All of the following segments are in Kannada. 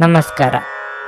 ನಮಸ್ಕಾರ.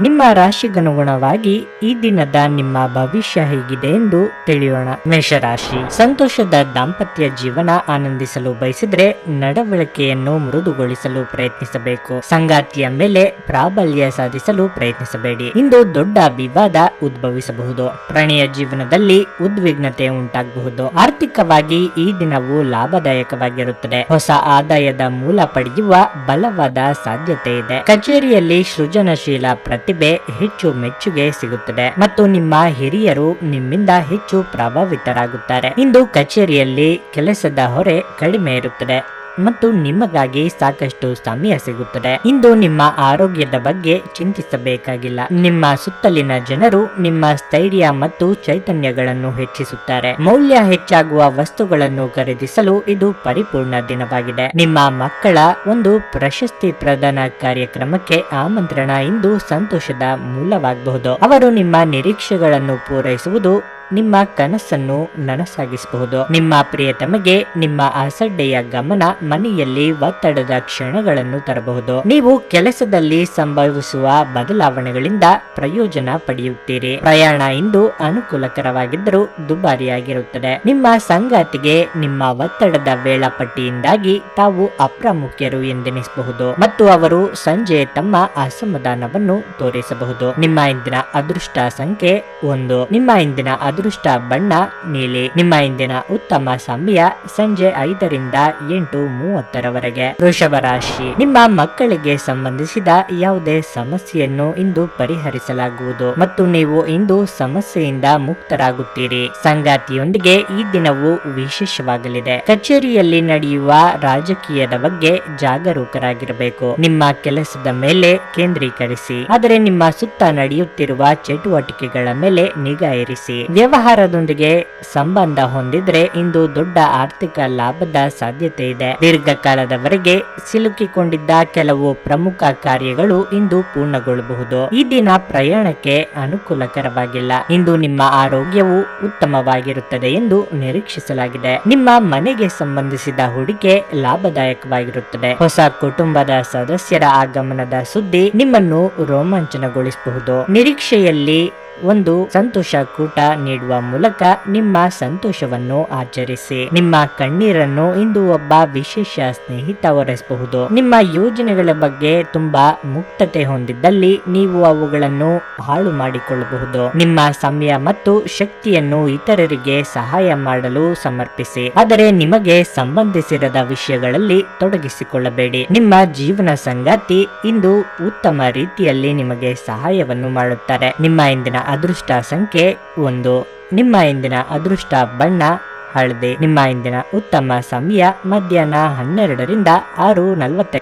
ನಿಮ್ಮ ರಾಶಿಗನುಗುಣವಾಗಿ ಈ ದಿನದ ನಿಮ್ಮ ಭವಿಷ್ಯ ಹೇಗಿದೆ ಎಂದು ತಿಳಿಯೋಣ. ಮೇಷರಾಶಿ, ಸಂತೋಷದ ದಾಂಪತ್ಯ ಜೀವನ ಆನಂದಿಸಲು ಬಯಸಿದ್ರೆ ನಡವಳಿಕೆಯನ್ನು ಮೃದುಗೊಳಿಸಲು ಪ್ರಯತ್ನಿಸಬೇಕು. ಸಂಗಾತಿಯ ಮೇಲೆ ಪ್ರಾಬಲ್ಯ ಸಾಧಿಸಲು ಪ್ರಯತ್ನಿಸಬೇಡಿ. ಇಂದು ದೊಡ್ಡ ವಿವಾದ ಉದ್ಭವಿಸಬಹುದು. ಪ್ರಣಯ ಜೀವನದಲ್ಲಿ ಉದ್ವಿಗ್ನತೆ ಉಂಟಾಗಬಹುದು. ಆರ್ಥಿಕವಾಗಿ ಈ ದಿನವು ಲಾಭದಾಯಕವಾಗಿರುತ್ತದೆ. ಹೊಸ ಆದಾಯದ ಮೂಲ ಪಡೆಯುವ ಬಲವಾದ ಸಾಧ್ಯತೆ ಇದೆ. ಕಚೇರಿಯಲ್ಲಿ ಸೃಜನಶೀಲ ಪ್ರತಿಭೆ ಹೆಚ್ಚು ಮೆಚ್ಚುಗೆ ಸಿಗುತ್ತದೆ ಮತ್ತು ನಿಮ್ಮ ಹಿರಿಯರು ನಿಮ್ಮಿಂದ ಹೆಚ್ಚು ಪ್ರಭಾವಿತರಾಗುತ್ತಾರೆ. ಇಂದು ಕಚೇರಿಯಲ್ಲಿ ಕೆಲಸದ ಹೊರೆ ಕಡಿಮೆ ಇರುತ್ತದೆ ಮತ್ತು ನಿಮಗಾಗಿ ಸಾಕಷ್ಟು ಸಮಯ ಸಿಗುತ್ತದೆ. ಇಂದು ನಿಮ್ಮ ಆರೋಗ್ಯದ ಬಗ್ಗೆ ಚಿಂತಿಸಬೇಕಾಗಿಲ್ಲ. ನಿಮ್ಮ ಸುತ್ತಲಿನ ಜನರು ನಿಮ್ಮ ಸ್ಥೈರ್ಯ ಮತ್ತು ಚೈತನ್ಯಗಳನ್ನು ಹೆಚ್ಚಿಸುತ್ತಾರೆ. ಮೌಲ್ಯ ಹೆಚ್ಚಾಗುವ ವಸ್ತುಗಳನ್ನು ಖರೀದಿಸಲು ಇದು ಪರಿಪೂರ್ಣ ದಿನವಾಗಿದೆ. ನಿಮ್ಮ ಮಕ್ಕಳ ಒಂದು ಪ್ರಶಸ್ತಿ ಪ್ರದಾನ ಕಾರ್ಯಕ್ರಮಕ್ಕೆ ಆಮಂತ್ರಣ ಇಂದು ಸಂತೋಷದ ಮೂಲವಾಗಬಹುದು. ಅವರು ನಿಮ್ಮ ನಿರೀಕ್ಷೆಗಳನ್ನು ಪೂರೈಸುವುದು ನಿಮ್ಮ ಕನಸನ್ನು ನನಸಾಗಿಸಬಹುದು. ನಿಮ್ಮ ಪ್ರಿಯತಮೆಗೆ ನಿಮ್ಮ ಅಸಡ್ಡೆಯ ಗಮನ ಮನೆಯಲ್ಲಿ ಒತ್ತಡದ ಕ್ಷಣಗಳನ್ನು ತರಬಹುದು. ನೀವು ಕೆಲಸದಲ್ಲಿ ಸಂಭವಿಸುವ ಬದಲಾವಣೆಗಳಿಂದ ಪ್ರಯೋಜನ ಪಡೆಯುತ್ತೀರಿ. ಪ್ರಯಾಣ ಇಂದು ಅನುಕೂಲಕರವಾಗಿದ್ದರೂ ದುಬಾರಿಯಾಗಿರುತ್ತದೆ. ನಿಮ್ಮ ಸಂಗಾತಿಗೆ ನಿಮ್ಮ ಒತ್ತಡದ ವೇಳಾಪಟ್ಟಿಯಿಂದಾಗಿ ತಾವು ಅಪ್ರಾಮುಖ್ಯರು ಎಂದೆನಿಸಬಹುದು ಮತ್ತು ಅವರು ಸಂಜೆ ತಮ್ಮ ಅಸಮಾಧಾನವನ್ನು ತೋರಿಸಬಹುದು. ನಿಮ್ಮ ಇಂದಿನ ಅದೃಷ್ಟ ಸಂಖ್ಯೆ 1. ನಿಮ್ಮ ಇಂದಿನ ಅದೃಷ್ಟ ಬಣ್ಣ ನೀಲಿ. ನಿಮ್ಮ ಇಂದಿನ ಉತ್ತಮ ಸಮಯ ಸಂಜೆ 5 ರಿಂದ 8:30 ವೃಷಭ ರಾಶಿ, ನಿಮ್ಮ ಮಕ್ಕಳಿಗೆ ಸಂಬಂಧಿಸಿದ ಯಾವುದೇ ಸಮಸ್ಯೆಯನ್ನು ಇಂದು ಪರಿಹರಿಸಲಾಗುವುದು ಮತ್ತು ನೀವು ಇಂದು ಸಮಸ್ಯೆಯಿಂದ ಮುಕ್ತರಾಗುತ್ತೀರಿ. ಸಂಗಾತಿಯೊಂದಿಗೆ ಈ ದಿನವು ವಿಶೇಷವಾಗಲಿದೆ. ಕಚೇರಿಯಲ್ಲಿ ನಡೆಯುವ ರಾಜಕೀಯದ ಬಗ್ಗೆ ಜಾಗರೂಕರಾಗಿರಬೇಕು. ನಿಮ್ಮ ಕೆಲಸದ ಮೇಲೆ ಕೇಂದ್ರೀಕರಿಸಿ, ಆದರೆ ನಿಮ್ಮ ಸುತ್ತ ನಡೆಯುತ್ತಿರುವ ಚಟುವಟಿಕೆಗಳ ಮೇಲೆ ನಿಗಾ ಇರಿಸಿ. ವ್ಯವಹಾರದೊಂದಿಗೆ ಸಂಬಂಧ ಹೊಂದಿದ್ರೆ ಇಂದು ದೊಡ್ಡ ಆರ್ಥಿಕ ಲಾಭದ ಸಾಧ್ಯತೆ ಇದೆ. ದೀರ್ಘಕಾಲದವರೆಗೆ ಸಿಲುಕಿಕೊಂಡಿದ್ದ ಕೆಲವು ಪ್ರಮುಖ ಕಾರ್ಯಗಳು ಇಂದು ಪೂರ್ಣಗೊಳ್ಳಬಹುದು. ಈ ದಿನ ಪ್ರಯಾಣಕ್ಕೆ ಅನುಕೂಲಕರವಾಗಿಲ್ಲ. ಇಂದು ನಿಮ್ಮ ಆರೋಗ್ಯವು ಉತ್ತಮವಾಗಿರುತ್ತದೆ ಎಂದು ನಿರೀಕ್ಷಿಸಲಾಗಿದೆ. ನಿಮ್ಮ ಮನೆಗೆ ಸಂಬಂಧಿಸಿದ ಹೂಡಿಕೆ ಲಾಭದಾಯಕವಾಗಿರುತ್ತದೆ. ಹೊಸ ಕುಟುಂಬದ ಸದಸ್ಯರ ಆಗಮನದ ಸುದ್ದಿ ನಿಮ್ಮನ್ನು ರೋಮಾಂಚನಗೊಳಿಸಬಹುದು. ನಿರೀಕ್ಷೆಯಲ್ಲಿ ಒಂದು ಸಂತೋಷ ಕೂಟ ನೀಡುವ ಮೂಲಕ ನಿಮ್ಮ ಸಂತೋಷವನ್ನು ಆಚರಿಸಿ. ನಿಮ್ಮ ಕಣ್ಣೀರನ್ನು ಇಂದು ಒಬ್ಬ ವಿಶೇಷ ಸ್ನೇಹಿತ ಒರೆಸಬಹುದು. ನಿಮ್ಮ ಯೋಜನೆಗಳ ಬಗ್ಗೆ ತುಂಬಾ ಮುಕ್ತತೆ ಹೊಂದಿದ್ದಲ್ಲಿ ನೀವು ಅವುಗಳನ್ನು ಹಾಳು ಮಾಡಿಕೊಳ್ಳಬಹುದು. ನಿಮ್ಮ ಸಮಯ ಮತ್ತು ಶಕ್ತಿಯನ್ನು ಇತರರಿಗೆ ಸಹಾಯ ಮಾಡಲು ಸಮರ್ಪಿಸಿ, ಆದರೆ ನಿಮಗೆ ಸಂಬಂಧಿಸಿರದ ವಿಷಯಗಳಲ್ಲಿ ತೊಡಗಿಸಿಕೊಳ್ಳಬೇಡಿ. ನಿಮ್ಮ ಜೀವನ ಸಂಗಾತಿ ಇಂದು ಉತ್ತಮ ರೀತಿಯಲ್ಲಿ ನಿಮಗೆ ಸಹಾಯವನ್ನು ಮಾಡುತ್ತಾರೆ. ನಿಮ್ಮ ಇಂದಿನ ಅದೃಷ್ಟ ಸಂಖ್ಯೆ 1. ನಿಮ್ಮ ಇಂದಿನ ಅದೃಷ್ಟ ಬಣ್ಣ ಹಳದಿ. ನಿಮ್ಮ ಇಂದಿನ ಉತ್ತಮ ಸಮಯ ಮಧ್ಯಾಹ್ನ 12 ರಿಂದ 6:40.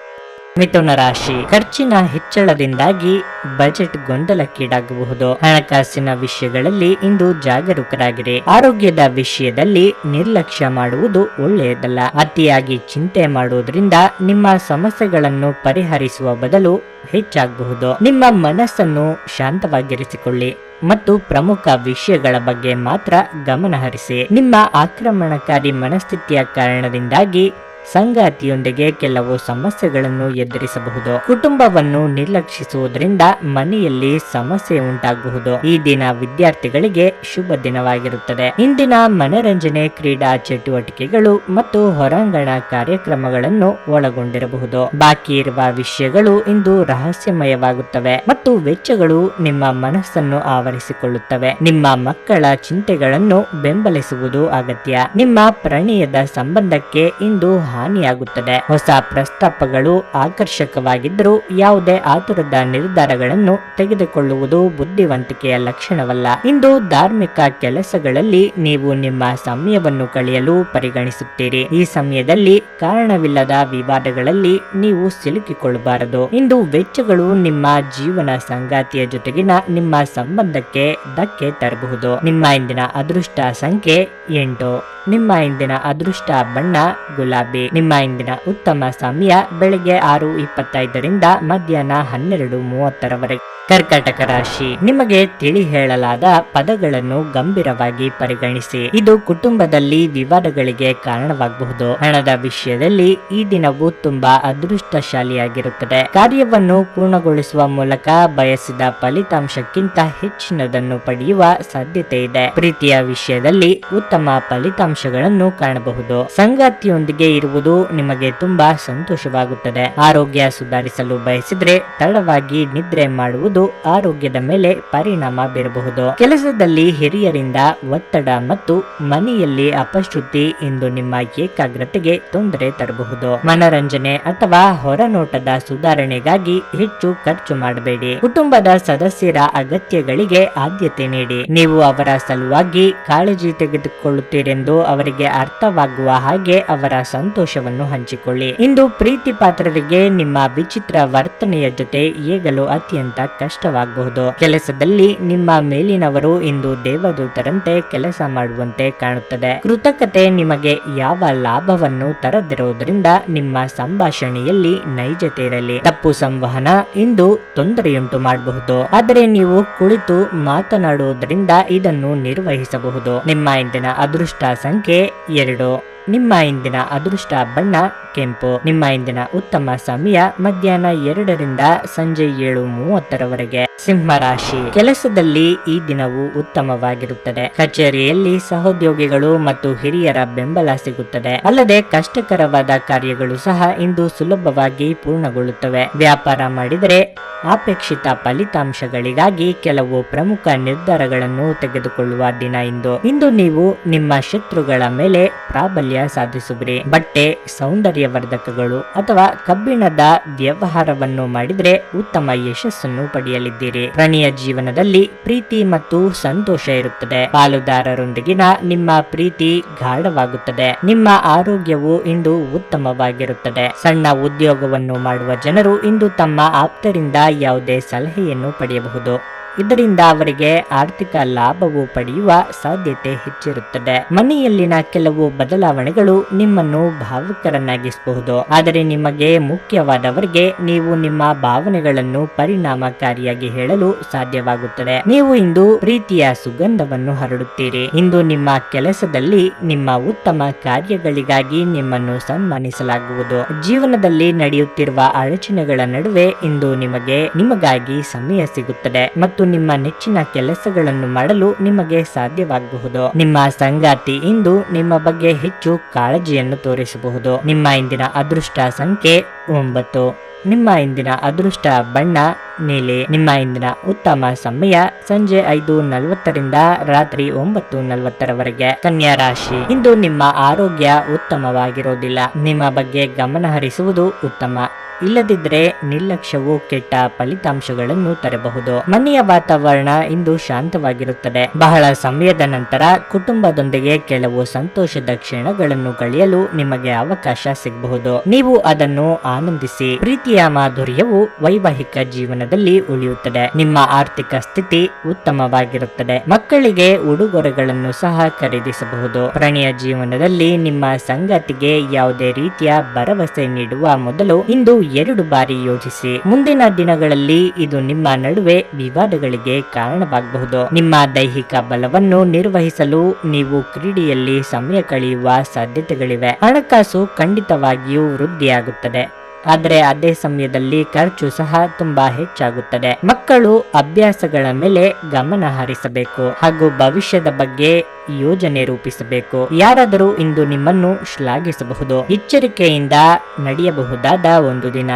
ಮಿಥುನ ರಾಶಿ, ಖರ್ಚಿನ ಹೆಚ್ಚಳದಿಂದಾಗಿ ಬಜೆಟ್ ಗೊಂದಲಕ್ಕೀಡಾಗಬಹುದು. ಹಣಕಾಸಿನ ವಿಷಯಗಳಲ್ಲಿ ಇಂದು ಜಾಗರೂಕರಾಗಿರಿ. ಆರೋಗ್ಯದ ವಿಷಯದಲ್ಲಿ ನಿರ್ಲಕ್ಷ್ಯ ಮಾಡುವುದು ಒಳ್ಳೆಯದಲ್ಲ. ಅತಿಯಾಗಿ ಚಿಂತೆ ಮಾಡುವುದರಿಂದ ನಿಮ್ಮ ಸಮಸ್ಯೆಗಳನ್ನು ಪರಿಹರಿಸುವ ಬದಲು ಹೆಚ್ಚಾಗಬಹುದು. ನಿಮ್ಮ ಮನಸ್ಸನ್ನು ಶಾಂತವಾಗಿರಿಸಿಕೊಳ್ಳಿ ಮತ್ತು ಪ್ರಮುಖ ವಿಷಯಗಳ ಬಗ್ಗೆ ಮಾತ್ರ ಗಮನ ಹರಿಸಿ. ನಿಮ್ಮ ಆಕ್ರಮಣಕಾರಿ ಮನಸ್ಥಿತಿಯ ಕಾರಣದಿಂದಾಗಿ ಸಂಗಾತಿಯೊಂದಿಗೆ ಕೆಲವು ಸಮಸ್ಯೆಗಳನ್ನು ಎದುರಿಸಬಹುದು. ಕುಟುಂಬವನ್ನು ನಿರ್ಲಕ್ಷಿಸುವುದರಿಂದ ಮನೆಯಲ್ಲಿ ಸಮಸ್ಯೆ ಉಂಟಾಗಬಹುದು. ಈ ದಿನ ವಿದ್ಯಾರ್ಥಿಗಳಿಗೆ ಶುಭ ದಿನವಾಗಿರುತ್ತದೆ. ಇಂದಿನ ಮನರಂಜನೆ, ಕ್ರೀಡಾ ಚಟುವಟಿಕೆಗಳು ಮತ್ತು ಹೊರಾಂಗಣ ಕಾರ್ಯಕ್ರಮಗಳನ್ನು ಒಳಗೊಂಡಿರಬಹುದು. ಬಾಕಿ ಇರುವ ವಿಷಯಗಳು ಇಂದು ರಹಸ್ಯಮಯವಾಗುತ್ತವೆ ಮತ್ತು ವೆಚ್ಚಗಳು ನಿಮ್ಮ ಮನಸ್ಸನ್ನು ಆವರಿಸಿಕೊಳ್ಳುತ್ತವೆ. ನಿಮ್ಮ ಮಕ್ಕಳ ಚಿಂತೆಗಳನ್ನು ಬೆಂಬಲಿಸುವುದು ಅಗತ್ಯ. ನಿಮ್ಮ ಪ್ರಣಯದ ಸಂಬಂಧಕ್ಕೆ ಇಂದು ಹಾನಿಯಾಗುತ್ತದೆ. ಹೊಸ ಪ್ರಸ್ತಾಪಗಳು ಆಕರ್ಷಕವಾಗಿದ್ದರೂ ಯಾವುದೇ ಆತುರದ ನಿರ್ಧಾರಗಳನ್ನು ತೆಗೆದುಕೊಳ್ಳುವುದು ಬುದ್ಧಿವಂತಿಕೆಯ ಲಕ್ಷಣವಲ್ಲ. ಇಂದು ಧಾರ್ಮಿಕ ಕೆಲಸಗಳಲ್ಲಿ ನೀವು ನಿಮ್ಮ ಸಮಯವನ್ನು ಕಳೆಯಲು ಪರಿಗಣಿಸುತ್ತೀರಿ. ಈ ಸಮಯದಲ್ಲಿ ಕಾರಣವಿಲ್ಲದ ವಿವಾದಗಳಲ್ಲಿ ನೀವು ಸಿಲುಕಿಕೊಳ್ಳಬಾರದು. ಇಂದು ವೆಚ್ಚಗಳು ನಿಮ್ಮ ಜೀವನ ಸಂಗಾತಿಯ ಜೊತೆಗಿನ ನಿಮ್ಮ ಸಂಬಂಧಕ್ಕೆ ಧಕ್ಕೆ ತರಬಹುದು. ನಿಮ್ಮ ಇಂದಿನ ಅದೃಷ್ಟ ಸಂಖ್ಯೆ 8. ನಿಮ್ಮ ಇಂದಿನ ಅದೃಷ್ಟ ಬಣ್ಣ ಗುಲಾಬಿ. ನಿಮ್ಮ ಇಂದಿನ ಉತ್ತಮ ಸಮಯ ಬೆಳಗ್ಗೆ 6:25 ರಿಂದ ಮಧ್ಯಾಹ್ನ 12:30. ಕರ್ಕಾಟಕ ರಾಶಿ, ನಿಮಗೆ ತಿಳಿ ಹೇಳಲಾದ ಪದಗಳನ್ನು ಗಂಭೀರವಾಗಿ ಪರಿಗಣಿಸಿ. ಇದು ಕುಟುಂಬದಲ್ಲಿ ವಿವಾದಗಳಿಗೆ ಕಾರಣವಾಗಬಹುದು. ಹಣದ ವಿಷಯದಲ್ಲಿ ಈ ದಿನವು ತುಂಬಾ ಅದೃಷ್ಟಶಾಲಿಯಾಗಿರುತ್ತದೆ. ಕಾರ್ಯವನ್ನು ಪೂರ್ಣಗೊಳಿಸುವ ಮೂಲಕ ಬಯಸಿದ ಫಲಿತಾಂಶಕ್ಕಿಂತ ಹೆಚ್ಚಿನದನ್ನು ಪಡೆಯುವ ಸಾಧ್ಯತೆ ಇದೆ. ಪ್ರೀತಿಯ ವಿಷಯದಲ್ಲಿ ಉತ್ತಮ ಫಲಿತಾಂಶಗಳನ್ನು ಕಾಣಬಹುದು. ಸಂಗಾತಿಯೊಂದಿಗೆ ಇರುವುದು ನಿಮಗೆ ತುಂಬಾ ಸಂತೋಷವಾಗುತ್ತದೆ. ಆರೋಗ್ಯ ಸುಧಾರಿಸಲು ಬಯಸಿದ್ರೆ ತಡವಾಗಿ ನಿದ್ರೆ ಮಾಡುವುದು ಆರೋಗ್ಯದ ಮೇಲೆ ಪರಿಣಾಮ ಬೀರಬಹುದು. ಕೆಲಸದಲ್ಲಿ ಹಿರಿಯರಿಂದ ಒತ್ತಡ ಮತ್ತು ಮನೆಯಲ್ಲಿ ಅಪಶ್ರುತಿ ಇಂದು ನಿಮ್ಮ ಏಕಾಗ್ರತೆಗೆ ತೊಂದರೆ ತರಬಹುದು. ಮನರಂಜನೆ ಅಥವಾ ಹೊರನೋಟದ ಸುಧಾರಣೆಗಾಗಿ ಹೆಚ್ಚು ಖರ್ಚು ಮಾಡಬೇಡಿ. ಕುಟುಂಬದ ಸದಸ್ಯರ ಅಗತ್ಯಗಳಿಗೆ ಆದ್ಯತೆ ನೀಡಿ. ನೀವು ಅವರ ಸಲುವಾಗಿ ಕಾಳಜಿ ತೆಗೆದುಕೊಳ್ಳುತ್ತೀರೆಂದು ಅವರಿಗೆ ಅರ್ಥವಾಗುವ ಹಾಗೆ ಅವರ ಸಂತೋಷವನ್ನು ಹಂಚಿಕೊಳ್ಳಿ. ಇಂದು ಪ್ರೀತಿ ಪಾತ್ರರಿಗೆ ನಿಮ್ಮ ವಿಚಿತ್ರ ವರ್ತನೆಯ ಜೊತೆ ಏಗಲು ಅತ್ಯಂತ ಕಷ್ಟವಾಗಬಹುದು. ಕೆಲಸದಲ್ಲಿ ನಿಮ್ಮ ಮೇಲಿನವರು ಇಂದು ದೇವದೂತರಂತೆ ಕೆಲಸ ಮಾಡುವಂತೆ ಕಾಣುತ್ತದೆ. ಕೃತಕತೆ ನಿಮಗೆ ಯಾವ ಲಾಭವನ್ನು ತರದಿರುವುದರಿಂದ ನಿಮ್ಮ ಸಂಭಾಷಣೆಯಲ್ಲಿ ನೈಜತೆ ಇರಲಿ. ತಪ್ಪು ಸಂವಹನ ಇಂದು ತೊಂದರೆಯುಂಟು ಮಾಡಬಹುದು, ಆದರೆ ನೀವು ಕುಳಿತು ಮಾತನಾಡುವುದರಿಂದ ಇದನ್ನು ನಿರ್ವಹಿಸಬಹುದು. ನಿಮ್ಮ ಇಂದಿನ ಅದೃಷ್ಟ ಸಂಖ್ಯೆ 2. ನಿಮ್ಮ ಇಂದಿನ ಅದೃಷ್ಟ ಬಣ್ಣ ಕೆಂಪು. ನಿಮ್ಮ ಇಂದಿನ ಉತ್ತಮ ಸಮಯ ಮಧ್ಯಾಹ್ನ 2 ರಿಂದ ಸಂಜೆ 7:30 ಸಿಂಹ ರಾಶಿ, ಕೆಲಸದಲ್ಲಿ ಈ ದಿನವು ಉತ್ತಮವಾಗಿರುತ್ತದೆ. ಕಚೇರಿಯಲ್ಲಿ ಸಹೋದ್ಯೋಗಿಗಳು ಮತ್ತು ಹಿರಿಯರ ಬೆಂಬಲ ಸಿಗುತ್ತದೆ. ಅಲ್ಲದೆ ಕಷ್ಟಕರವಾದ ಕಾರ್ಯಗಳು ಸಹ ಇಂದು ಸುಲಭವಾಗಿ ಪೂರ್ಣಗೊಳ್ಳುತ್ತವೆ. ವ್ಯಾಪಾರ ಮಾಡಿದರೆ ಅಪೇಕ್ಷಿತ ಫಲಿತಾಂಶಗಳಿಗಾಗಿ ಕೆಲವು ಪ್ರಮುಖ ನಿರ್ಧಾರಗಳನ್ನು ತೆಗೆದುಕೊಳ್ಳುವ ದಿನ ಇಂದು ನೀವು ನಿಮ್ಮ ಶತ್ರುಗಳ ಮೇಲೆ ಪ್ರಾಬಲ್ಯ ಸಾಧಿಸುವಿರಿ. ಬಟ್ಟೆ, ಸೌಂದರ್ಯವರ್ಧಕಗಳು ಅಥವಾ ಕಬ್ಬಿಣದ ವ್ಯವಹಾರವನ್ನು ಮಾಡಿದರೆ ಉತ್ತಮ ಯಶಸ್ಸನ್ನು ಪಡೆಯಲಿದ್ದೀರಿ. ಪ್ರಣಯ ಜೀವನದಲ್ಲಿ ಪ್ರೀತಿ ಮತ್ತು ಸಂತೋಷ ಇರುತ್ತದೆ. ಪಾಲುದಾರರೊಂದಿಗಿನ ನಿಮ್ಮ ಪ್ರೀತಿ ಗಾಢವಾಗುತ್ತದೆ. ನಿಮ್ಮ ಆರೋಗ್ಯವು ಇಂದು ಉತ್ತಮವಾಗಿರುತ್ತದೆ. ಸಣ್ಣ ಉದ್ಯೋಗವನ್ನು ಮಾಡುವ ಜನರು ಇಂದು ತಮ್ಮ ಆಪ್ತರಿಂದ ಯಾವುದೇ ಸಲಹೆಯನ್ನು ಪಡೆಯಬಹುದು. ಇದರಿಂದ ಅವರಿಗೆ ಆರ್ಥಿಕ ಲಾಭವು ಪಡೆಯುವ ಸಾಧ್ಯತೆ ಹೆಚ್ಚಿರುತ್ತದೆ. ಮನೆಯಲ್ಲಿನ ಕೆಲವು ಬದಲಾವಣೆಗಳು ನಿಮ್ಮನ್ನು ಭಾವುಕರನ್ನಾಗಿಸಬಹುದು, ಆದರೆ ನಿಮಗೆ ಮುಖ್ಯವಾದವರಿಗೆ ನೀವು ನಿಮ್ಮ ಭಾವನೆಗಳನ್ನು ಪರಿಣಾಮಕಾರಿಯಾಗಿ ಹೇಳಲು ಸಾಧ್ಯವಾಗುತ್ತದೆ. ನೀವು ಇಂದು ಪ್ರೀತಿಯ ಸುಗಂಧವನ್ನು ಹರಡುತ್ತೀರಿ. ಇಂದು ನಿಮ್ಮ ಕೆಲಸದಲ್ಲಿ ನಿಮ್ಮ ಉತ್ತಮ ಕಾರ್ಯಗಳಿಗಾಗಿ ನಿಮ್ಮನ್ನು ಸನ್ಮಾನಿಸಲಾಗುವುದು. ಜೀವನದಲ್ಲಿ ನಡೆಯುತ್ತಿರುವ ಅಡಚಣೆಗಳ ನಡುವೆ ಇಂದು ನಿಮಗಾಗಿ ಸಮಯ ಸಿಗುತ್ತದೆ ಮತ್ತು ನಿಮ್ಮ ನೆಚ್ಚಿನ ಕೆಲಸಗಳನ್ನು ಮಾಡಲು ನಿಮಗೆ ಸಾಧ್ಯವಾಗಬಹುದು. ನಿಮ್ಮ ಸಂಗಾತಿ ಇಂದು ನಿಮ್ಮ ಬಗ್ಗೆ ಹೆಚ್ಚು ಕಾಳಜಿಯನ್ನು ತೋರಿಸಬಹುದು. ನಿಮ್ಮ ಇಂದಿನ ಅದೃಷ್ಟ ಸಂಖ್ಯೆ 9. ನಿಮ್ಮ ಇಂದಿನ ಅದೃಷ್ಟ ಬಣ್ಣ ನೀಲಿ. ನಿಮ್ಮ ಇಂದಿನ ಉತ್ತಮ ಸಮಯ ಸಂಜೆ 5:40 ರಿಂದ ರಾತ್ರಿ 9:40 ಕನ್ಯಾ ರಾಶಿ, ಇಂದು ನಿಮ್ಮ ಆರೋಗ್ಯ ಉತ್ತಮವಾಗಿರೋದಿಲ್ಲ. ನಿಮ್ಮ ಬಗ್ಗೆ ಗಮನ ಹರಿಸುವುದು ಉತ್ತಮ. ಇಲ್ಲದಿದ್ದರೆ ನಿರ್ಲಕ್ಷ್ಯವು ಕೆಟ್ಟ ಫಲಿತಾಂಶಗಳನ್ನು ತರಬಹುದು. ಮನೆಯ ವಾತಾವರಣ ಇಂದು ಶಾಂತವಾಗಿರುತ್ತದೆ. ಬಹಳ ಸಮಯದ ನಂತರ ಕುಟುಂಬದೊಂದಿಗೆ ಕೆಲವು ಸಂತೋಷದ ಕ್ಷಣಗಳನ್ನು ಕಳೆಯಲು ನಿಮಗೆ ಅವಕಾಶ ಸಿಗಬಹುದು. ನೀವು ಅದನ್ನು ಆನಂದಿಸಿ. ಪ್ರೀತಿಯ ಮಾಧುರ್ಯವು ವೈವಾಹಿಕ ಜೀವನದಲ್ಲಿ ಉಳಿಯುತ್ತದೆ. ನಿಮ್ಮ ಆರ್ಥಿಕ ಸ್ಥಿತಿ ಉತ್ತಮವಾಗಿರುತ್ತದೆ. ಮಕ್ಕಳಿಗೆ ಉಡುಗೊರೆಗಳನ್ನು ಸಹ ಖರೀದಿಸಬಹುದು. ಪ್ರಣಯ ಜೀವನದಲ್ಲಿ ನಿಮ್ಮ ಸಂಗಾತಿಗೆ ಯಾವುದೇ ರೀತಿಯ ಭರವಸೆ ನೀಡುವ ಮೊದಲು ಇಂದು 2 ಬಾರಿ ಯೋಚಿಸಿ. ಮುಂದಿನ ದಿನಗಳಲ್ಲಿ ಇದು ನಿಮ್ಮ ನಡುವೆ ವಿವಾದಗಳಿಗೆ ಕಾರಣವಾಗಬಹುದು. ನಿಮ್ಮ ದೈಹಿಕ ಬಲವನ್ನು ನಿರ್ವಹಿಸಲು ನೀವು ಕ್ರೀಡೆಯಲ್ಲಿ ಸಮಯ ಕಳೆಯುವ ಸಾಧ್ಯತೆಗಳಿವೆ. ಹಣಕಾಸು ಖಂಡಿತವಾಗಿಯೂ ವೃದ್ಧಿಯಾಗುತ್ತದೆ, ಆದರೆ ಅದೇ ಸಮಯದಲ್ಲಿ ಖರ್ಚು ಸಹ ತುಂಬಾ ಹೆಚ್ಚಾಗುತ್ತದೆ. ಮಕ್ಕಳು ಅಭ್ಯಾಸಗಳ ಮೇಲೆ ಗಮನ ಹರಿಸಬೇಕು ಹಾಗೂ ಭವಿಷ್ಯದ ಬಗ್ಗೆ ಯೋಜನೆ ರೂಪಿಸಬೇಕು. ಯಾರಾದರೂ ಇಂದು ನಿಮ್ಮನ್ನು ಶ್ಲಾಘಿಸಬಹುದು. ಎಚ್ಚರಿಕೆಯಿಂದ ನಡೆಯಬಹುದಾದ ಒಂದು ದಿನ.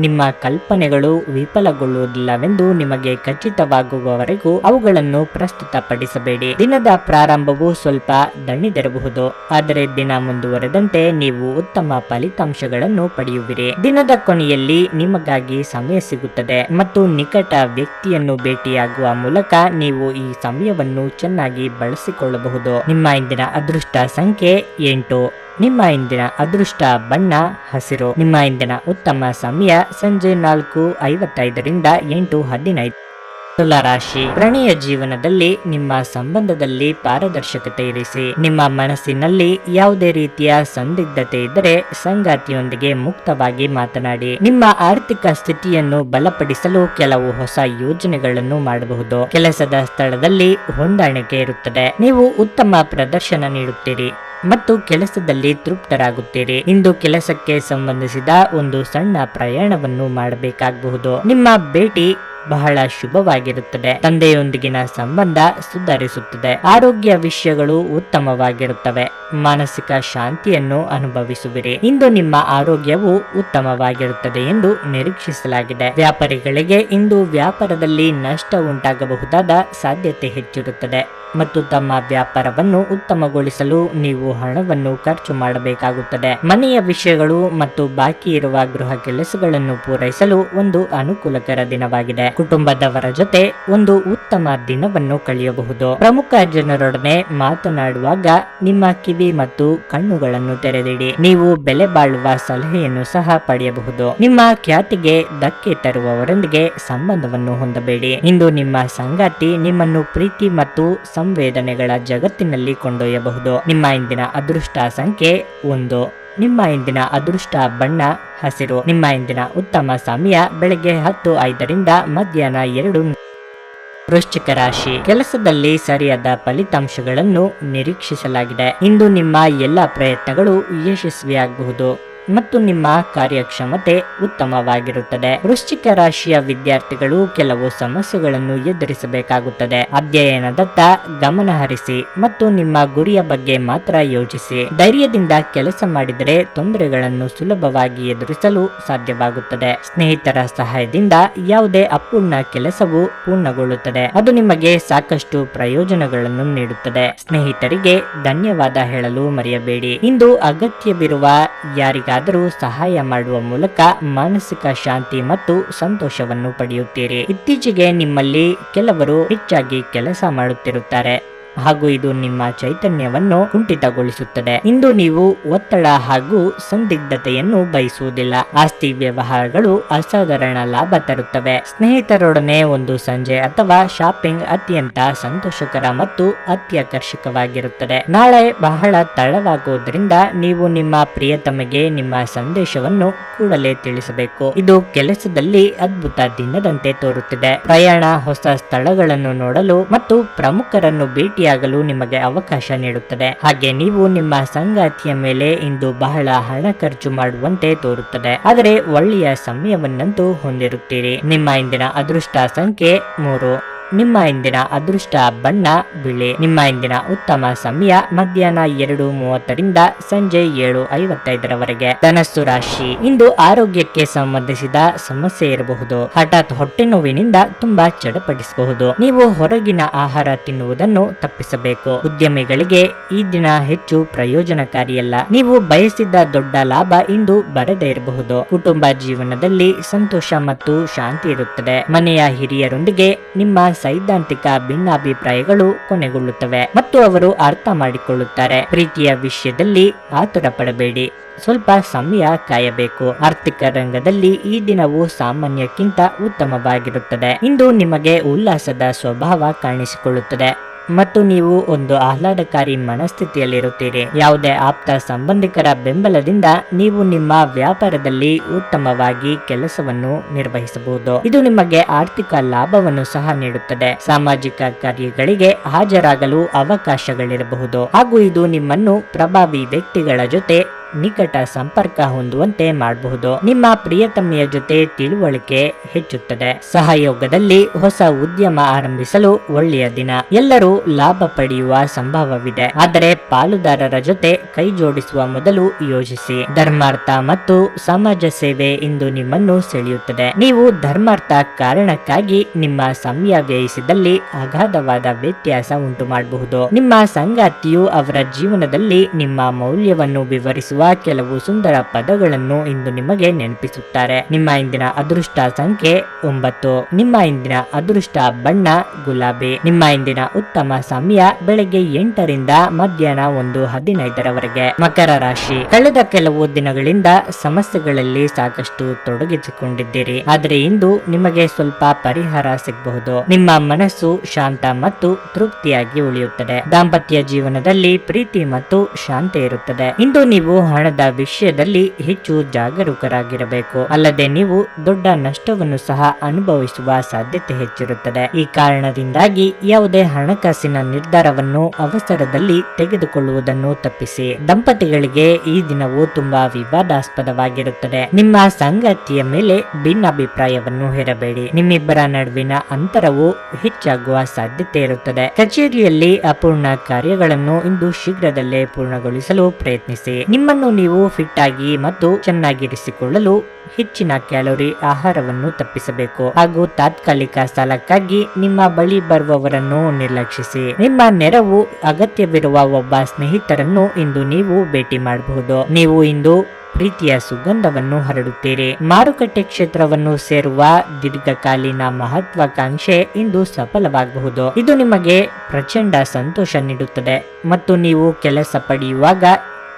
ನಿಮ್ಮ ಕಲ್ಪನೆಗಳು ವಿಫಲಗೊಳ್ಳುವುದಿಲ್ಲವೆಂದು ನಿಮಗೆ ಖಚಿತವಾಗುವವರೆಗೂ ಅವುಗಳನ್ನು ಪ್ರಸ್ತುತಪಡಿಸಬೇಡಿ. ದಿನದ ಪ್ರಾರಂಭವು ಸ್ವಲ್ಪ ದಣಿದಿರಬಹುದು, ಆದರೆ ದಿನ ಮುಂದುವರೆದಂತೆ ನೀವು ಉತ್ತಮ ಫಲಿತಾಂಶಗಳನ್ನು ಪಡೆಯುವಿರಿ. ದಿನದ ಕೊನೆಯಲ್ಲಿ ನಿಮಗಾಗಿ ಸಮಯ ಸಿಗುತ್ತದೆ ಮತ್ತು ನಿಕಟ ವ್ಯಕ್ತಿಯನ್ನು ಭೇಟಿಯಾಗುವ ಮೂಲಕ ನೀವು ಈ ಸಮಯವನ್ನು ಚೆನ್ನಾಗಿ ಬಳಸಿಕೊಳ್ಳಬಹುದು. ನಿಮ್ಮ ಇಂದಿನ ಅದೃಷ್ಟ ಸಂಖ್ಯೆ 8. ನಿಮ್ಮ ಇಂದಿನ ಅದೃಷ್ಟ ಬಣ್ಣ ಹಸಿರು. ನಿಮ್ಮ ಇಂದಿನ ಉತ್ತಮ ಸಮಯ ಸಂಜೆ 4:55 ರಿಂದ 8:15 ತುಲಾರಾಶಿ, ಪ್ರಣಯ ಜೀವನದಲ್ಲಿ ನಿಮ್ಮ ಸಂಬಂಧದಲ್ಲಿ ಪಾರದರ್ಶಕತೆ ಇರಿಸಿ. ನಿಮ್ಮ ಮನಸ್ಸಿನಲ್ಲಿ ಯಾವುದೇ ರೀತಿಯ ಸಂದಿಗ್ಧತೆ ಇದ್ದರೆ ಸಂಗಾತಿಯೊಂದಿಗೆ ಮುಕ್ತವಾಗಿ ಮಾತನಾಡಿ. ನಿಮ್ಮ ಆರ್ಥಿಕ ಸ್ಥಿತಿಯನ್ನು ಬಲಪಡಿಸಲು ಕೆಲವು ಹೊಸ ಯೋಜನೆಗಳನ್ನು ಮಾಡಬಹುದು. ಕೆಲಸದ ಸ್ಥಳದಲ್ಲಿ ಹೊಂದಾಣಿಕೆ ಇರುತ್ತದೆ. ನೀವು ಉತ್ತಮ ಪ್ರದರ್ಶನ ನೀಡುತ್ತೀರಿ ಮತ್ತು ಕೆಲಸದಲ್ಲಿ ತೃಪ್ತರಾಗುತ್ತೀರಿ. ಇಂದು ಕೆಲಸಕ್ಕೆ ಸಂಬಂಧಿಸಿದ ಒಂದು ಸಣ್ಣ ಪ್ರಯಾಣವನ್ನು ಮಾಡಬೇಕಾಗಬಹುದು. ನಿಮ್ಮ ಭೇಟಿ ಬಹಳ ಶುಭವಾಗಿರುತ್ತದೆ. ತಂದೆಯೊಂದಿಗಿನ ಸಂಬಂಧ ಸುಧಾರಿಸುತ್ತದೆ. ಆರೋಗ್ಯ ವಿಷಯಗಳು ಉತ್ತಮವಾಗಿರುತ್ತವೆ. ಮಾನಸಿಕ ಶಾಂತಿಯನ್ನು ಅನುಭವಿಸುವಿರಿ. ಇಂದು ನಿಮ್ಮ ಆರೋಗ್ಯವು ಉತ್ತಮವಾಗಿರುತ್ತದೆ ಎಂದು ನಿರೀಕ್ಷಿಸಲಾಗಿದೆ. ವ್ಯಾಪಾರಿಗಳಿಗೆ ಇಂದು ವ್ಯಾಪಾರದಲ್ಲಿ ನಷ್ಟ ಉಂಟಾಗಬಹುದಾದ ಸಾಧ್ಯತೆ ಹೆಚ್ಚಿರುತ್ತದೆ ಮತ್ತು ತಮ್ಮ ವ್ಯಾಪಾರವನ್ನು ಉತ್ತಮಗೊಳಿಸಲು ನೀವು ಹಣವನ್ನು ಖರ್ಚು ಮಾಡಬೇಕಾಗುತ್ತದೆ. ಮನೆಯ ವಿಷಯಗಳು ಮತ್ತು ಬಾಕಿ ಇರುವ ಗೃಹ ಕೆಲಸಗಳನ್ನು ಪೂರೈಸಲು ಒಂದು ಅನುಕೂಲಕರ ದಿನವಾಗಿದೆ. ಕುಟುಂಬದವರ ಜೊತೆ ಒಂದು ಉತ್ತಮ ದಿನವನ್ನು ಕಳೆಯಬಹುದು. ಪ್ರಮುಖ ಜನರೊಡನೆ ಮಾತನಾಡುವಾಗ ನಿಮ್ಮ ಕಿವಿ ಮತ್ತು ಕಣ್ಣುಗಳನ್ನು ತೆರೆದಿಡಿ. ನೀವು ಬೆಲೆ ಬಾಳುವ ಸಲಹೆಯನ್ನು ಸಹ ಪಡೆಯಬಹುದು. ನಿಮ್ಮ ಖ್ಯಾತಿಗೆ ಧಕ್ಕೆ ತರುವವರೊಂದಿಗೆ ಸಂಬಂಧವನ್ನು ಹೊಂದಬೇಡಿ. ಇಂದು ನಿಮ್ಮ ಸಂಗಾತಿ ನಿಮ್ಮನ್ನು ಪ್ರೀತಿ ಮತ್ತು ಸಂವೇದನೆಗಳ ಜಗತ್ತಿನಲ್ಲಿ ಕೊಂಡೊಯ್ಯಬಹುದು. ನಿಮ್ಮ ಇಂದಿನ ಅದೃಷ್ಟ ಸಂಖ್ಯೆ 1. ನಿಮ್ಮ ಇಂದಿನ ಅದೃಷ್ಟ ಬಣ್ಣ ಹಸಿರು. ನಿಮ್ಮ ಇಂದಿನ ಉತ್ತಮ ಸಮಯ ಬೆಳಗ್ಗೆ 10:05 ಮಧ್ಯಾಹ್ನ 2. ವೃಶ್ಚಿಕ ರಾಶಿ, ಕೆಲಸದಲ್ಲಿ ಸರಿಯಾದ ಫಲಿತಾಂಶಗಳನ್ನು ನಿರೀಕ್ಷಿಸಲಾಗಿದೆ. ಇಂದು ನಿಮ್ಮ ಎಲ್ಲ ಪ್ರಯತ್ನಗಳು ಯಶಸ್ವಿಯಾಗಬಹುದು ಮತ್ತು ನಿಮ್ಮ ಕಾರ್ಯಕ್ಷಮತೆ ಉತ್ತಮವಾಗಿರುತ್ತದೆ. ವೃಶ್ಚಿಕ ರಾಶಿಯ ವಿದ್ಯಾರ್ಥಿಗಳು ಕೆಲವು ಸಮಸ್ಯೆಗಳನ್ನು ಎದುರಿಸಬೇಕಾಗುತ್ತದೆ. ಅಧ್ಯಯನದತ್ತ ಗಮನ ಹರಿಸಿ ಮತ್ತು ನಿಮ್ಮ ಗುರಿಯ ಬಗ್ಗೆ ಮಾತ್ರ ಯೋಚಿಸಿ. ಧೈರ್ಯದಿಂದ ಕೆಲಸ ಮಾಡಿದರೆ ತೊಂದರೆಗಳನ್ನು ಸುಲಭವಾಗಿ ಎದುರಿಸಲು ಸಾಧ್ಯವಾಗುತ್ತದೆ. ಸ್ನೇಹಿತರ ಸಹಾಯದಿಂದ ಯಾವುದೇ ಅಪೂರ್ಣ ಕೆಲಸವು ಪೂರ್ಣಗೊಳ್ಳುತ್ತದೆ. ಅದು ನಿಮಗೆ ಸಾಕಷ್ಟು ಪ್ರಯೋಜನಗಳನ್ನು ನೀಡುತ್ತದೆ. ಸ್ನೇಹಿತರಿಗೆ ಧನ್ಯವಾದ ಹೇಳಲು ಮರೆಯಬೇಡಿ. ಇಂದು ಅಗತ್ಯವಿರುವ ಯಾರಿಗಾದರೂ ಸಹಾಯ ಮಾಡುವ ಮೂಲಕ ಮಾನಸಿಕ ಶಾಂತಿ ಮತ್ತು ಸಂತೋಷವನ್ನು ಪಡೆಯುತ್ತೀರಿ. ಇತ್ತೀಚೆಗೆ ನಿಮ್ಮಲ್ಲಿ ಕೆಲವರು ಹೆಚ್ಚಾಗಿ ಕೆಲಸ ಮಾಡುತ್ತಿರುತ್ತಾರೆ ಹಾಗೂ ಇದು ನಿಮ್ಮ ಚೈತನ್ಯವನ್ನು ಕುಂಠಿತಗೊಳಿಸುತ್ತದೆ. ಇಂದು ನೀವು ಒತ್ತಡ ಹಾಗೂ ಸಂದಿಗ್ಧತೆಯನ್ನು ಬಯಸುವುದಿಲ್ಲ. ಆಸ್ತಿ ವ್ಯವಹಾರಗಳು ಅಸಾಧಾರಣ ಲಾಭ ತರುತ್ತವೆ. ಸ್ನೇಹಿತರೊಡನೆ ಒಂದು ಸಂಜೆ ಅಥವಾ ಶಾಪಿಂಗ್ ಅತ್ಯಂತ ಸಂತೋಷಕರ ಮತ್ತು ಅತ್ಯಾಕರ್ಷಕವಾಗಿರುತ್ತದೆ. ನಾಳೆ ಬಹಳ ತಡವಾಗುವುದರಿಂದ ನೀವು ನಿಮ್ಮ ಪ್ರಿಯತಮೆಗೆ ನಿಮ್ಮ ಸಂದೇಶವನ್ನು ಕೂಡಲೇ ತಿಳಿಸಬೇಕು. ಇದು ಕೆಲಸದಲ್ಲಿ ಅದ್ಭುತ ದಿನದಂತೆ ತೋರುತ್ತಿದೆ. ಪ್ರಯಾಣ, ಹೊಸ ಸ್ಥಳಗಳನ್ನು ನೋಡಲು ಮತ್ತು ಪ್ರಮುಖರನ್ನು ಭೇಟಿಯಾಗಲು ನಿಮಗೆ ಅವಕಾಶ ನೀಡುತ್ತದೆ. ಹಾಗೆ ನೀವು ನಿಮ್ಮ ಸಂಗಾತಿಯ ಮೇಲೆ ಇಂದು ಬಹಳ ಹಣ ಖರ್ಚು ಮಾಡುವಂತೆ ತೋರುತ್ತದೆ, ಆದರೆ ಒಳ್ಳೆಯ ಸಮಯವನ್ನಂತೂ ಹೊಂದಿರುತ್ತೀರಿ. ನಿಮ್ಮ ಇಂದಿನ ಅದೃಷ್ಟ ಸಂಖ್ಯೆ 3. ನಿಮ್ಮ ಇಂದಿನ ಅದೃಷ್ಟ ಬಣ್ಣ ಬಿಳಿ. ನಿಮ್ಮ ಇಂದಿನ ಉತ್ತಮ ಸಮಯ ಮಧ್ಯಾಹ್ನ 2:30 ಸಂಜೆ 7:55 ಧನಸ್ಸು ರಾಶಿ, ಇಂದು ಆರೋಗ್ಯಕ್ಕೆ ಸಂಬಂಧಿಸಿದ ಸಮಸ್ಯೆ ಇರಬಹುದು. ಹಠಾತ್ ಹೊಟ್ಟೆ ನೋವಿನಿಂದ ತುಂಬಾ ಚಡಪಡಿಸಬಹುದು. ನೀವು ಹೊರಗಿನ ಆಹಾರ ತಿನ್ನುವುದನ್ನು ತಪ್ಪಿಸಬೇಕು. ಉದ್ಯಮಿಗಳಿಗೆ ಈ ದಿನ ಹೆಚ್ಚು ಪ್ರಯೋಜನಕಾರಿಯಲ್ಲ. ನೀವು ಬಯಸಿದ್ದ ದೊಡ್ಡ ಲಾಭ ಇಂದು ಬರದೇ ಇರಬಹುದು. ಕುಟುಂಬ ಜೀವನದಲ್ಲಿ ಸಂತೋಷ ಮತ್ತು ಶಾಂತಿ ಇರುತ್ತದೆ. ಮನೆಯ ಹಿರಿಯರೊಂದಿಗೆ ನಿಮ್ಮ ಸೈದ್ಧಾಂತಿಕ ಭಿನ್ನಾಭಿಪ್ರಾಯಗಳು ಕೊನೆಗೊಳ್ಳುತ್ತವೆ ಮತ್ತು ಅವರು ಅರ್ಥ ಮಾಡಿಕೊಳ್ಳುತ್ತಾರೆ. ಪ್ರೀತಿಯ ವಿಷಯದಲ್ಲಿ ಆತುರ ಪಡಬೇಡಿ, ಸ್ವಲ್ಪ ಸಮಯ ಕಾಯಬೇಕು. ಆರ್ಥಿಕ ರಂಗದಲ್ಲಿ ಈ ದಿನವು ಸಾಮಾನ್ಯಕ್ಕಿಂತ ಉತ್ತಮವಾಗಿರುತ್ತದೆ. ಇಂದು ನಿಮಗೆ ಉಲ್ಲಾಸದ ಸ್ವಭಾವ ಕಾಣಿಸಿಕೊಳ್ಳುತ್ತದೆ ಮತ್ತು ನೀವು ಒಂದು ಆಹ್ಲಾದಕಾರಿ ಮನಸ್ಥಿತಿಯಲ್ಲಿರುತ್ತೀರಿ. ಯಾವುದೇ ಆಪ್ತ ಸಂಬಂಧಿಕರ ಬೆಂಬಲದಿಂದ ನೀವು ನಿಮ್ಮ ವ್ಯಾಪಾರದಲ್ಲಿ ಉತ್ತಮವಾಗಿ ಕೆಲಸವನ್ನು ನಿರ್ವಹಿಸಬಹುದು. ಇದು ನಿಮಗೆ ಆರ್ಥಿಕ ಲಾಭವನ್ನು ಸಹ ನೀಡುತ್ತದೆ. ಸಾಮಾಜಿಕ ಕಾರ್ಯಗಳಿಗೆ ಹಾಜರಾಗಲು ಅವಕಾಶಗಳಿರಬಹುದು ಹಾಗೂ ಇದು ನಿಮ್ಮನ್ನು ಪ್ರಭಾವಿ ವ್ಯಕ್ತಿಗಳ ಜೊತೆ ನಿಕಟ ಸಂಪರ್ಕ ಹೊಂದುವಂತೆ ಮಾಡಬಹುದು. ನಿಮ್ಮ ಪ್ರಿಯತಮೆಯ ಜೊತೆ ತಿಳುವಳಿಕೆ ಹೆಚ್ಚುತ್ತದೆ. ಸಹಯೋಗದಲ್ಲಿ ಹೊಸ ಉದ್ಯಮ ಆರಂಭಿಸಲು ಒಳ್ಳೆಯ ದಿನ. ಎಲ್ಲರೂ ಲಾಭ ಪಡೆಯುವ ಸಂಭವವಿದೆ, ಆದರೆ ಪಾಲುದಾರರ ಜೊತೆ ಕೈ ಜೋಡಿಸುವ ಮೊದಲು ಯೋಚಿಸಿ. ಧರ್ಮಾರ್ಥ ಮತ್ತು ಸಮಾಜ ಸೇವೆ ಇಂದು ನಿಮ್ಮನ್ನು ಸೆಳೆಯುತ್ತದೆ. ನೀವು ಧರ್ಮಾರ್ಥ ಕಾರಣಕ್ಕಾಗಿ ನಿಮ್ಮ ಸಮಯ ವ್ಯಯಿಸಿದಲ್ಲಿ ಅಗಾಧವಾದ ವ್ಯತ್ಯಾಸ ಉಂಟು ಮಾಡಬಹುದು. ನಿಮ್ಮ ಸಂಗಾತಿಯು ಅವರ ಜೀವನದಲ್ಲಿ ನಿಮ್ಮ ಮೌಲ್ಯವನ್ನು ವಿವರಿಸುವ ಸೂಚಿಸುವ ಕೆಲವು ಸುಂದರ ಪದಗಳನ್ನು ಇಂದು ನಿಮಗೆ ನೆನಪಿಸುತ್ತಾರೆ. ನಿಮ್ಮ ಇಂದಿನ ಅದೃಷ್ಟ ಸಂಖ್ಯೆ 9. ನಿಮ್ಮ ಇಂದಿನ ಅದೃಷ್ಟ ಬಣ್ಣ ಗುಲಾಬಿ. ನಿಮ್ಮ ಇಂದಿನ ಉತ್ತಮ ಸಮಯ ಬೆಳಗ್ಗೆ 8 ರಿಂದ ಮಧ್ಯಾಹ್ನ 1:15 ಮಕರ ರಾಶಿ. ಕಳೆದ ಕೆಲವು ದಿನಗಳಿಂದ ಸಮಸ್ಯೆಗಳಲ್ಲಿ ಸಾಕಷ್ಟು ತೊಡಗಿಸಿಕೊಂಡಿದ್ದೀರಿ, ಆದರೆ ಇಂದು ನಿಮಗೆ ಸ್ವಲ್ಪ ಪರಿಹಾರ ಸಿಗಬಹುದು. ನಿಮ್ಮ ಮನಸ್ಸು ಶಾಂತ ಮತ್ತು ತೃಪ್ತಿಯಾಗಿ ಉಳಿಯುತ್ತದೆ. ದಾಂಪತ್ಯ ಜೀವನದಲ್ಲಿ ಪ್ರೀತಿ ಮತ್ತು ಶಾಂತಿ ಇರುತ್ತದೆ. ಇಂದು ನೀವು ಹಣದ ವಿಷಯದಲ್ಲಿ ಹೆಚ್ಚು ಜಾಗರೂಕರಾಗಿರಬೇಕು, ಅಲ್ಲದೆ ನೀವು ದೊಡ್ಡ ನಷ್ಟವನ್ನು ಸಹ ಅನುಭವಿಸುವ ಸಾಧ್ಯತೆ ಹೆಚ್ಚಿರುತ್ತದೆ. ಈ ಕಾರಣದಿಂದಾಗಿ ಯಾವುದೇ ಹಣಕಾಸಿನ ನಿರ್ಧಾರವನ್ನು ಅವಸರದಲ್ಲಿ ತೆಗೆದುಕೊಳ್ಳುವುದನ್ನು ತಪ್ಪಿಸಿ. ದಂಪತಿಗಳಿಗೆ ಈ ದಿನವು ತುಂಬಾ ವಿವಾದಾಸ್ಪದವಾಗಿರುತ್ತದೆ. ನಿಮ್ಮ ಸಂಗಾತಿಯ ಮೇಲೆ ಭಿನ್ನಾಭಿಪ್ರಾಯವನ್ನು ಹೇರಬೇಡಿ. ನಿಮ್ಮಿಬ್ಬರ ನಡುವಿನ ಅಂತರವು ಹೆಚ್ಚಾಗುವ ಸಾಧ್ಯತೆ ಇರುತ್ತದೆ. ಕಚೇರಿಯಲ್ಲಿ ಅಪೂರ್ಣ ಕಾರ್ಯಗಳನ್ನು ಇಂದು ಶೀಘ್ರದಲ್ಲೇ ಪೂರ್ಣಗೊಳಿಸಲು ಪ್ರಯತ್ನಿಸಿ. ನಿಮ್ಮನ್ನು ನೀವು ಫಿಟ್ ಆಗಿ ಮತ್ತು ಚೆನ್ನಾಗಿರಿಸಿಕೊಳ್ಳಲು ಹೆಚ್ಚಿನ ಕ್ಯಾಲೋರಿ ಆಹಾರವನ್ನು ತಪ್ಪಿಸಬೇಕು ಹಾಗೂ ತಾತ್ಕಾಲಿಕ ಸಾಲಕ್ಕಾಗಿ ನಿಮ್ಮ ಬಳಿ ಬರುವವರನ್ನು ನಿರ್ಲಕ್ಷಿಸಿ. ನಿಮ್ಮ ನೆರವು ಅಗತ್ಯವಿರುವ ಒಬ್ಬ ಸ್ನೇಹಿತರನ್ನು ಇಂದು ನೀವು ಭೇಟಿ ಮಾಡಬಹುದು. ನೀವು ಇಂದು ಪ್ರೀತಿಯ ಸುಗಂಧವನ್ನು ಹರಡುತ್ತೀರಿ. ಮಾರುಕಟ್ಟೆ ಕ್ಷೇತ್ರವನ್ನು ಸೇರುವ ದೀರ್ಘಕಾಲೀನ ಮಹತ್ವಾಕಾಂಕ್ಷೆ ಇಂದು ಸಫಲವಾಗಬಹುದು. ಇದು ನಿಮಗೆ ಪ್ರಚಂಡ ಸಂತೋಷ ನೀಡುತ್ತದೆ ಮತ್ತು ನೀವು ಕೆಲಸ ಪಡೆಯುವಾಗ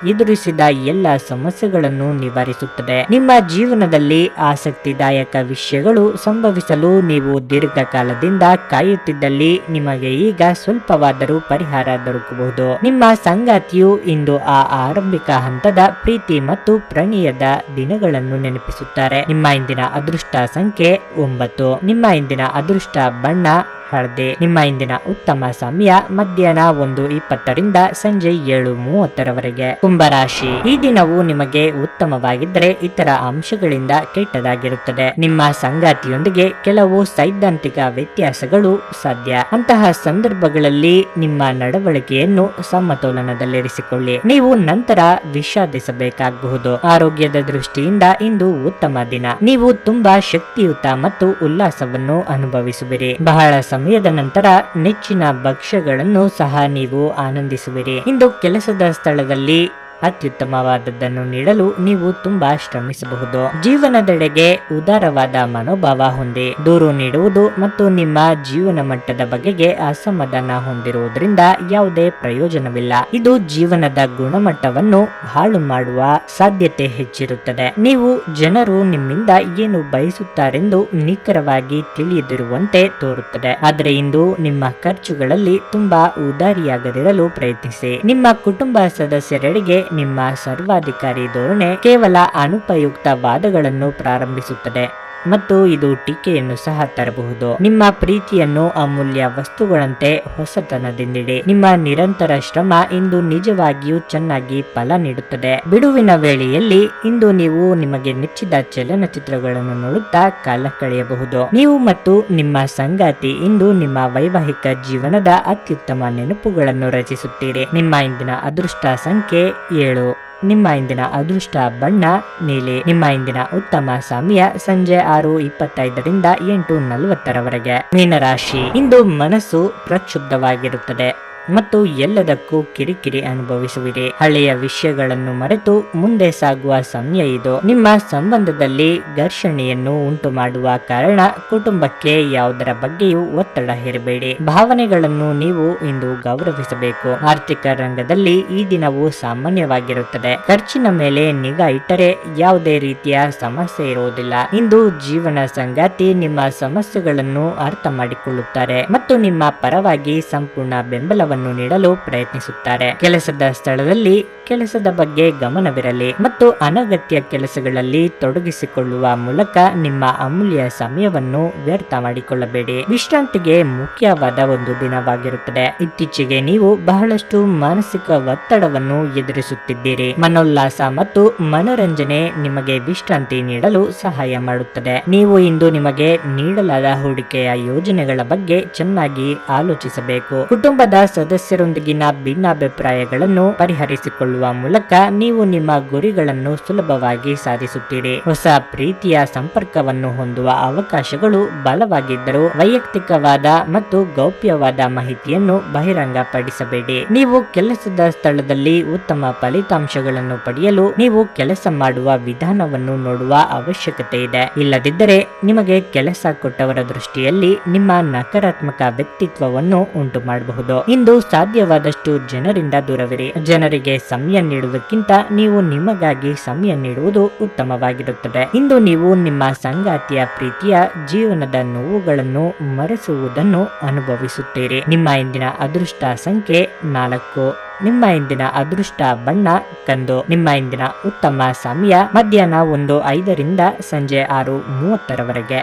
ಎದುರಿಸಿದ ಎಲ್ಲ ಸಮಸ್ಯೆಗಳನ್ನು ನಿವಾರಿಸುತ್ತದೆ. ನಿಮ್ಮ ಜೀವನದಲ್ಲಿ ಆಸಕ್ತಿದಾಯಕ ವಿಷಯಗಳು ಸಂಭವಿಸಲು ನೀವು ದೀರ್ಘಕಾಲದಿಂದ ಕಾಯುತ್ತಿದ್ದಲ್ಲಿ ನಿಮಗೆ ಈಗ ಸ್ವಲ್ಪವಾದರೂ ಪರಿಹಾರ ದೊರಕಬಹುದು. ನಿಮ್ಮ ಸಂಗಾತಿಯು ಇಂದು ಆ ಆರಂಭಿಕ ಹಂತದ ಪ್ರೀತಿ ಮತ್ತು ಪ್ರಣಯದ ದಿನಗಳನ್ನು ನೆನಪಿಸುತ್ತಾರೆ. ನಿಮ್ಮ ಇಂದಿನ ಅದೃಷ್ಟ ಸಂಖ್ಯೆ 9. ನಿಮ್ಮ ಇಂದಿನ ಅದೃಷ್ಟ ಬಣ್ಣ ಹಳದಿ. ನಿಮ್ಮ ಇಂದಿನ ಉತ್ತಮ ಸಮಯ ಮಧ್ಯಾಹ್ನ 1:20 ರಿಂದ ಸಂಜೆ 7:30 ಕುಂಭರಾಶಿ. ಈ ದಿನವು ನಿಮಗೆ ಉತ್ತಮವಾಗಿದ್ದರೆ ಇತರ ಅಂಶಗಳಿಂದ ಕೆಟ್ಟದಾಗಿರುತ್ತದೆ. ನಿಮ್ಮ ಸಂಗಾತಿಯೊಂದಿಗೆ ಕೆಲವು ಸೈದ್ಧಾಂತಿಕ ವ್ಯತ್ಯಾಸಗಳು ಸಾಧ್ಯ. ಅಂತಹ ಸಂದರ್ಭಗಳಲ್ಲಿ ನಿಮ್ಮ ನಡವಳಿಕೆಯನ್ನು ಸಮತೋಲನದಲ್ಲಿರಿಸಿಕೊಳ್ಳಿ. ನೀವು ನಂತರ ವಿಷಾದಿಸಬೇಕಾಗಬಹುದು. ಆರೋಗ್ಯದ ದೃಷ್ಟಿಯಿಂದ ಇಂದು ಉತ್ತಮ ದಿನ. ನೀವು ತುಂಬಾ ಶಕ್ತಿಯುತ ಮತ್ತು ಉಲ್ಲಾಸವನ್ನು ಅನುಭವಿಸುವಿರಿ. ಬಹಳ ಸಮಯದ ನಂತರ ನೆಚ್ಚಿನ ಭಕ್ಷ್ಯಗಳನ್ನು ಸಹ ನೀವು ಆನಂದಿಸುವಿರಿ. ಇಂದು ಕೆಲಸದ ಸ್ಥಳದಲ್ಲಿ ಅತ್ಯುತ್ತಮವಾದದ್ದನ್ನು ನೀಡಲು ನೀವು ತುಂಬಾ ಶ್ರಮಿಸಬಹುದು. ಜೀವನದೆಡೆಗೆ ಉದಾರವಾದ ಮನೋಭಾವ ಹೊಂದಿ. ದೂರು ನೀಡುವುದು ಮತ್ತು ನಿಮ್ಮ ಜೀವನ ಮಟ್ಟದ ಬಗೆಗೆ ಅಸಮಾಧಾನ ಹೊಂದಿರುವುದರಿಂದ ಯಾವುದೇ ಪ್ರಯೋಜನವಿಲ್ಲ. ಇದು ಜೀವನದ ಗುಣಮಟ್ಟವನ್ನು ಹಾಳು ಮಾಡುವ ಸಾಧ್ಯತೆ ಹೆಚ್ಚಿರುತ್ತದೆ. ನೀವು ಜನರು ನಿಮ್ಮಿಂದ ಏನು ಬಯಸುತ್ತಾರೆಂದು ನಿಖರವಾಗಿ ತಿಳಿಯದಿರುವಂತೆ ತೋರುತ್ತದೆ. ಆದರೆ ಇಂದು ನಿಮ್ಮ ಖರ್ಚುಗಳಲ್ಲಿ ತುಂಬಾ ಉದಾರಿಯಾಗದಿರಲು ಪ್ರಯತ್ನಿಸಿ. ನಿಮ್ಮ ಕುಟುಂಬ ಸದಸ್ಯರೆಡೆಗೆ ನಿಮ್ಮ ಸರ್ವಾಧಿಕಾರಿ ಧೋರಣೆ ಕೇವಲ ಅನುಪಯುಕ್ತ ವಾದಗಳನ್ನು ಪ್ರಾರಂಭಿಸುತ್ತದೆ ಮತ್ತು ಇದು ಟೀಕೆಯನ್ನು ಸಹ ತರಬಹುದು. ನಿಮ್ಮ ಪ್ರೀತಿಯನ್ನು ಅಮೂಲ್ಯ ವಸ್ತುಗಳಂತೆ ಹೊಸತನದಿಂದಿಡಿ. ನಿಮ್ಮ ನಿರಂತರ ಶ್ರಮ ಇಂದು ನಿಜವಾಗಿಯೂ ಚೆನ್ನಾಗಿ ಫಲ ನೀಡುತ್ತದೆ. ಬಿಡುವಿನ ವೇಳೆಯಲ್ಲಿ ಇಂದು ನೀವು ನಿಮಗೆ ನೆಚ್ಚಿದ ಚಲನಚಿತ್ರಗಳನ್ನು ನೋಡುತ್ತಾ ಕಾಲ ಕಳೆಯಬಹುದು. ನೀವು ಮತ್ತು ನಿಮ್ಮ ಸಂಗಾತಿ ಇಂದು ನಿಮ್ಮ ವೈವಾಹಿಕ ಜೀವನದ ಅತ್ಯುತ್ತಮ ನೆನಪುಗಳನ್ನು ರಚಿಸುತ್ತೀರಿ. ನಿಮ್ಮ ಇಂದಿನ ಅದೃಷ್ಟ ಸಂಖ್ಯೆ 7. ನಿಮ್ಮ ಇಂದಿನ ಅದೃಷ್ಟ ಬಣ್ಣ ನೀಲಿ. ನಿಮ್ಮ ಇಂದಿನ ಉತ್ತಮ ಸಮಯ ಸಂಜೆ 6:25 ರಿಂದ 8:40 ಮೀನರಾಶಿ. ಇಂದು ಮನಸ್ಸು ಪ್ರಕ್ಷುಬ್ಧವಾಗಿರುತ್ತದೆ ಮತ್ತು ಎಲ್ಲದಕ್ಕೂ ಕಿರಿಕಿರಿ ಅನುಭವಿಸುವಿರಿ. ಹಳೆಯ ವಿಷಯಗಳನ್ನು ಮರೆತು ಮುಂದೆ ಸಾಗುವ ಸಮಯ ಇದು. ನಿಮ್ಮ ಸಂಬಂಧದಲ್ಲಿ ಘರ್ಷಣೆಯನ್ನು ಉಂಟು ಮಾಡುವ ಕಾರಣ ಕುಟುಂಬಕ್ಕೆ ಯಾವುದರ ಬಗ್ಗೆಯೂ ಒತ್ತಡ ಹೇರಬೇಡಿ. ಭಾವನೆಗಳನ್ನು ನೀವು ಇಂದು ಗೌರವಿಸಬೇಕು. ಆರ್ಥಿಕ ರಂಗದಲ್ಲಿ ಈ ದಿನವು ಸಾಮಾನ್ಯವಾಗಿರುತ್ತದೆ. ಖರ್ಚಿನ ಮೇಲೆ ನಿಗಾ ಇಟ್ಟರೆ ಯಾವುದೇ ರೀತಿಯ ಸಮಸ್ಯೆ ಇರುವುದಿಲ್ಲ. ಇಂದು ಜೀವನ ಸಂಗಾತಿ ನಿಮ್ಮ ಸಮಸ್ಯೆಗಳನ್ನು ಅರ್ಥ ಮಾಡಿಕೊಳ್ಳುತ್ತಾರೆ ಮತ್ತು ನಿಮ್ಮ ಪರವಾಗಿ ಸಂಪೂರ್ಣ ಬೆಂಬಲವನ್ನು ನೀಡಲು ಪ್ರಯತ್ನಿಸುತ್ತಾರೆ. ಕೆಲಸದ ಸ್ಥಳದಲ್ಲಿ ಕೆಲಸದ ಬಗ್ಗೆ ಗಮನವಿರಲಿ ಮತ್ತು ಅನಗತ್ಯ ಕೆಲಸಗಳಲ್ಲಿ ತೊಡಗಿಸಿಕೊಳ್ಳುವ ಮೂಲಕ ನಿಮ್ಮ ಅಮೂಲ್ಯ ಸಮಯವನ್ನು ವ್ಯರ್ಥ ಮಾಡಿಕೊಳ್ಳಬೇಡಿ. ವಿಶ್ರಾಂತಿಗೆ ಮುಖ್ಯವಾದ ಒಂದು ದಿನವಾಗಿರುತ್ತದೆ. ಇತ್ತೀಚೆಗೆ ನೀವು ಬಹಳಷ್ಟು ಮಾನಸಿಕ ಒತ್ತಡವನ್ನು ಎದುರಿಸುತ್ತಿದ್ದೀರಿ. ಮನೋಲ್ಲಾಸ ಮತ್ತು ಮನೋರಂಜನೆ ನಿಮಗೆ ವಿಶ್ರಾಂತಿ ನೀಡಲು ಸಹಾಯ ಮಾಡುತ್ತದೆ. ನೀವು ಇಂದು ನಿಮಗೆ ನೀಡಲಾದ ಹೂಡಿಕೆಯ ಯೋಜನೆಗಳ ಬಗ್ಗೆ ಚೆನ್ನಾಗಿ ಆಲೋಚಿಸಬೇಕು. ಕುಟುಂಬದ ಸದಸ್ಯರೊಂದಿಗಿನ ಭಿನ್ನಾಭಿಪ್ರಾಯಗಳನ್ನು ಪರಿಹರಿಸಿಕೊಳ್ಳುವ ಮೂಲಕ ನೀವು ನಿಮ್ಮ ಗುರಿಗಳನ್ನು ಸುಲಭವಾಗಿ ಸಾಧಿಸುತ್ತೀರಿ. ಹೊಸ ಪ್ರೀತಿಯ ಸಂಪರ್ಕವನ್ನು ಹೊಂದುವ ಅವಕಾಶಗಳು ಬಲವಾಗಿದ್ದರೂ ವೈಯಕ್ತಿಕವಾದ ಮತ್ತು ಗೌಪ್ಯವಾದ ಮಾಹಿತಿಯನ್ನು ಬಹಿರಂಗಪಡಿಸಬೇಡಿ. ನೀವು ಕೆಲಸದ ಸ್ಥಳದಲ್ಲಿ ಉತ್ತಮ ಫಲಿತಾಂಶಗಳನ್ನು ಪಡೆಯಲು ನೀವು ಕೆಲಸ ಮಾಡುವ ವಿಧಾನವನ್ನು ನೋಡುವ ಅವಶ್ಯಕತೆ ಇದೆ. ಇಲ್ಲದಿದ್ದರೆ ನಿಮಗೆ ಕೆಲಸ ಕೊಟ್ಟವರ ದೃಷ್ಟಿಯಲ್ಲಿ ನಿಮ್ಮ ನಕಾರಾತ್ಮಕ ವ್ಯಕ್ತಿತ್ವವನ್ನು ಉಂಟು ಮಾಡಬಹುದು. ಇಂದು ಸಾಧ್ಯವಾದಷ್ಟು ಜನರಿಂದ ದೂರವಿರಿ. ಜನರಿಗೆ ಸಮಯ ನೀಡುವುದಕ್ಕಿಂತ ನೀವು ನಿಮಗಾಗಿ ಸಮಯ ನೀಡುವುದು ಉತ್ತಮವಾಗಿರುತ್ತದೆ. ಇಂದು ನೀವು ನಿಮ್ಮ ಸಂಗಾತಿಯ ಪ್ರೀತಿಯ ಜೀವನದ ನೋವುಗಳನ್ನು ಮರೆಸುವುದನ್ನು ಅನುಭವಿಸುತ್ತೀರಿ. ನಿಮ್ಮ ಇಂದಿನ ಅದೃಷ್ಟ ಸಂಖ್ಯೆ 4. ನಿಮ್ಮ ಇಂದಿನ ಅದೃಷ್ಟ ಬಣ್ಣ ಕಂದು. ನಿಮ್ಮ ಇಂದಿನ ಉತ್ತಮ ಸಮಯ ಮಧ್ಯಾಹ್ನ 1:05 ರಿಂದ ಸಂಜೆ 6:30 ರವರೆಗೆ.